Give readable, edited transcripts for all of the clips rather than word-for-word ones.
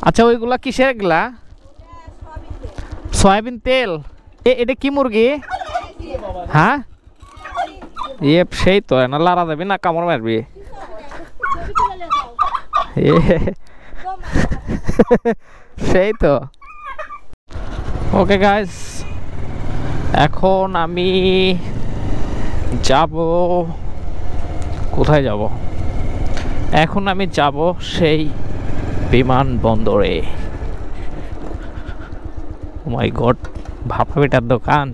আচ্ছা ওইগুলা কিসের এগুলা? সয়াবিন তেল। এটা কি মুরগি? হ্যাঁ সেই তো না, লারা যাবি না কামড় মারবি? সেই তো। ওকে গাইস, এখন আমি যাব কোথায় যাব? এখন আমি যাব সেই বিমানবন্দরে। ও মাই গড, ভাপা বেটার দোকান।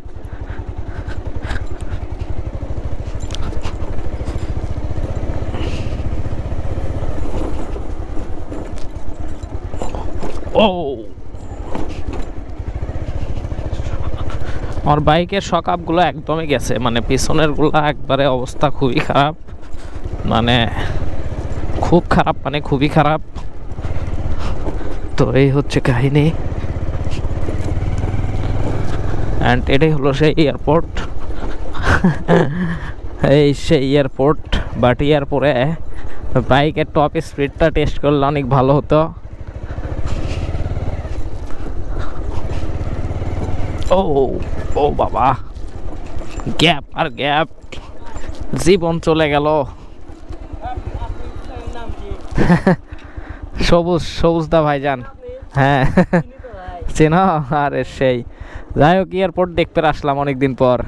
ও আমার বাইকের শকআপগুলো একদমই গেছে, মানে পিছনের গুলো একবারে অবস্থা খুবই খারাপ, মানে খুব খারাপ, মানে খুবই খারাপ। তো এই হচ্ছে কাহিনী। অ্যান্ড এটাই হলো সেই এয়ারপোর্ট। এই সেই এয়ারপোর্ট, বাট এয়ারপোর্টে বাইকের টপ স্পিডটা টেস্ট করলে অনেক ভালো হতো। ও ও বাবা, গ্যাপ আর গ্যাপ, জীবন চলে গেল। সবুজ সবুজদা ভাইজান, হ্যাঁ চেনো? আরে সেই, যাই হোক এয়ারপোর্ট দেখতে আসলাম অনেকদিন পর।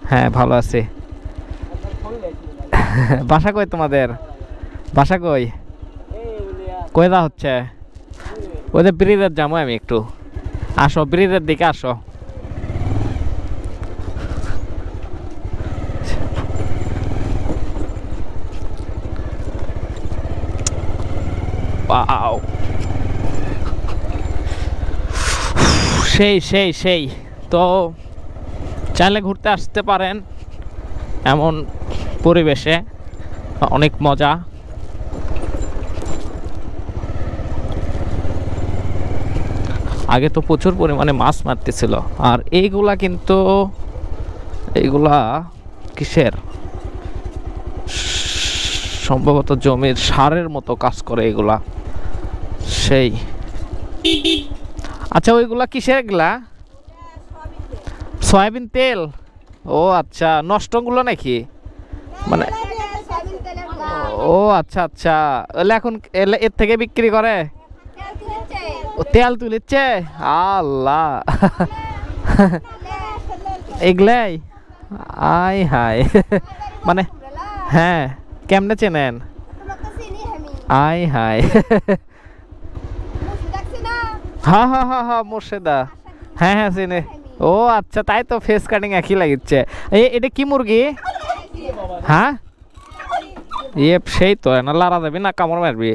হ্যাঁ ভালো আছি। বাসা কই তোমাদের? বাসা কই? কই যা হচ্ছে? ওদের ব্রিজের যাবো আমি একটু, আসো ব্রিজের দিকে আসো। সেই সেই সেই তো চাইলে ঘুরতে আসতে পারেন এমন পরিবেশে, অনেক মজা। আগে তো প্রচুর পরিমাণে মাছ মারতেছিল। আর এইগুলা কিন্তু, এইগুলা কিসের, সম্ভবত জমির সারের মতো কাজ করে এগুলা সেই। আচ্ছা ওইগুলা কিসের এগুলা? সয়াবিন তেল। ও আচ্ছা, নষ্টগুলো নাকি? মানে ও আচ্ছা আচ্ছা, এখন এর থেকে বিক্রি করে? তেল তুলেছে? আল্লাহ, এগুলাই আই হাই। মানে হ্যাঁ, কেমনে চেনেন? আই হাই। হ্যাঁ হ্যাঁ হ্যাঁ হ্যাঁ, মোর্শেদা, হ্যাঁ হ্যাঁ চিনে। ও আচ্ছা, তাই তো ফেস কাটিং একই লাগিচ্ছে। এটা কি মুরগি? হ্যাঁ সেই তো না, লারা যাবি না কামড় মারবি?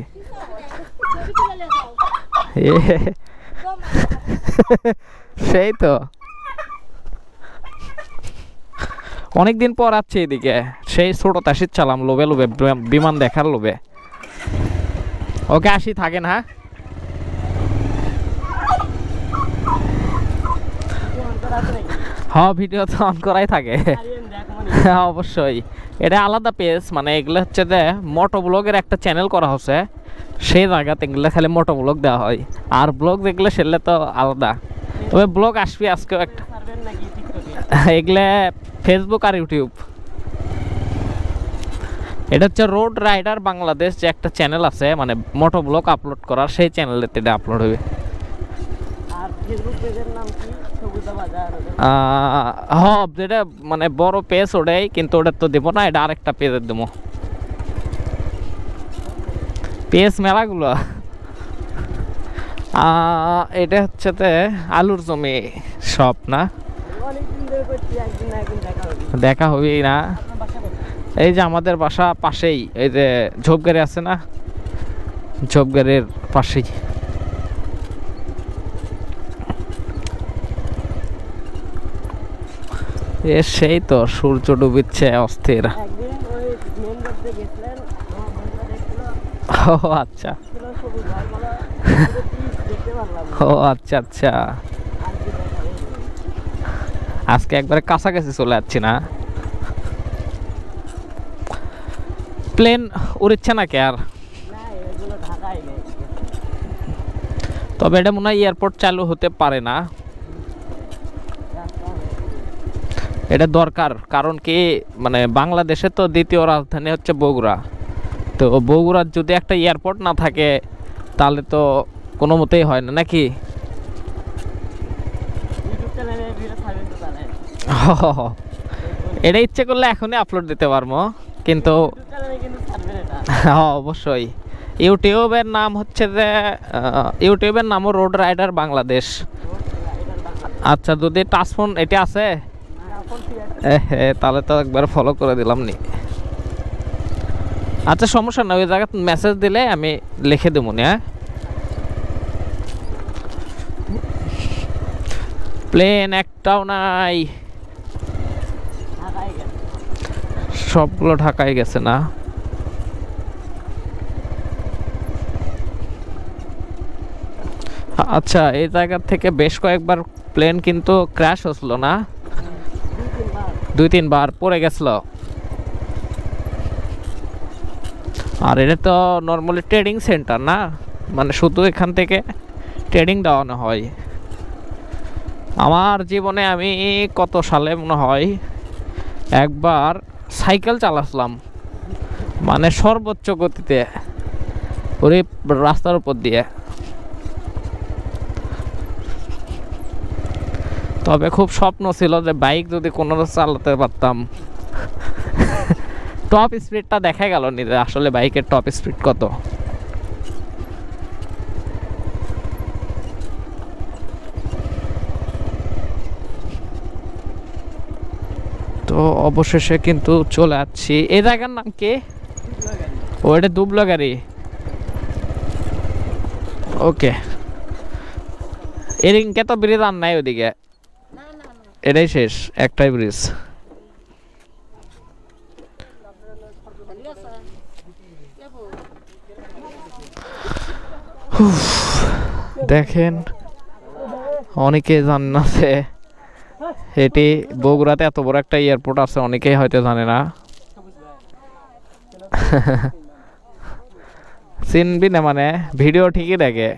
সেই তো। অনেকদিন পর আছে এদিকে, সেই ছোট তাসি চালাম লোভে লোভে, বিমান দেখার লোভে। ওকে আসি, থাকেন। হ্যাঁ হ্যাঁ, ভিডিও তো অন করাই থাকে। হ্যাঁ অবশ্যই, এটা আলাদা পেজ, মানে এগুলো হচ্ছে যে মোটো ব্লগের একটা চ্যানেল করা হচ্ছে, সেই জায়গাতে এগুলো খালি মোটো ব্লগ দেওয়া হয়। আর ব্লগ দেখলে সেগুলো তো আলাদা, তবে ব্লগ আসবে আজকেও একটা। এগুলো ফেসবুক আর ইউটিউব। এটা হচ্ছে রোড রাইডার বাংলাদেশ, যে একটা চ্যানেল আছে মানে মোটো ব্লগ আপলোড করার, সেই চ্যানেলেতে এটা আপলোড হবে। হ্যাঁ যেটা মানে বড় পেজ ওটাই, কিন্তু ওটা তো দেবো না, এটা আরেকটা পেজের দেবো। পেজ মেলাগুলো, এটা হচ্ছে আলুর জমি সব না, দেখা হবেই না। এই যে আমাদের বাসা পাশেই, এই যে ঝোপগাড়ি আছে না, ঝোপগাড়ির পাশেই। সেই তো সূর্য ডুবিচ্ছে অস্থির। ও আচ্ছা, ও আচ্ছা আচ্ছা, আজকে একবারে কাছাকাছি চলে যাচ্ছি না। প্লেন উড়ছে না কে আর? তবে এটা মনে হয় এয়ারপোর্ট চালু হতে পারে না, এটা দরকার। কারণ কি মানে বাংলাদেশে তো দ্বিতীয় রাজধানী হচ্ছে বগুড়া, তো বগুড়ার যদি একটা এয়ারপোর্ট না থাকে তাহলে তো কোনো মতেই হয় না নাকি। এটা ইচ্ছে করলে এখনই আপলোড দিতে পারবো, কিন্তু অবশ্যই। ইউটিউবের নাম হচ্ছে যে ইউটিউবের নামও রোড রাইডার বাংলাদেশ। আচ্ছা, যদি টাচফোন এটা আছে তাহলে তো একবার ফলো করে দিলাম নি। আচ্ছা সমস্যা না, ওই জায়গায় মেসেজ দিলে আমি লিখে দেবো না। প্লেন একটাও নাই, সবগুলো ঢাকায় গেছে না। আচ্ছা, এই জায়গা থেকে বেশ কয়েকবার প্লেন কিন্তু ক্র্যাশ হচ্ছিল না, 2-3 বার পড়ে গেছিল। আর এটা তো নর্মালি ট্রেডিং সেন্টার না, মানে শুধু এখান থেকে ট্রেডিং দেওয়ানো হয়। আমার জীবনে আমি কত সালে মনে হয় একবার সাইকেল চালাচ্ছিলাম, মানে সর্বোচ্চ গতিতে ওই রাস্তার উপর দিয়ে। তবে খুব স্বপ্ন ছিল যে বাইক যদি কোনো চালাতে পারতাম। টপ স্পিডটা দেখা গেল নি আসলে বাইকের টপ স্পিড কত। তো অবশেষে কিন্তু চলে আসছি। এই জায়গার নাম কি? ওইটা দুবলা গাড়ি। ওকে, এদিকে তো ব্রিজ আর নাই, ওদিকে এটাই শেষ, একটাই ব্রিজ। দেখেন অনেকে জানে না যে এটি বগুড়াতে এত বড় একটা এয়ারপোর্ট আছে, অনেকেই হয়তো জানে না। চিনবি না মানে ভিডিও ঠিকই দেখে।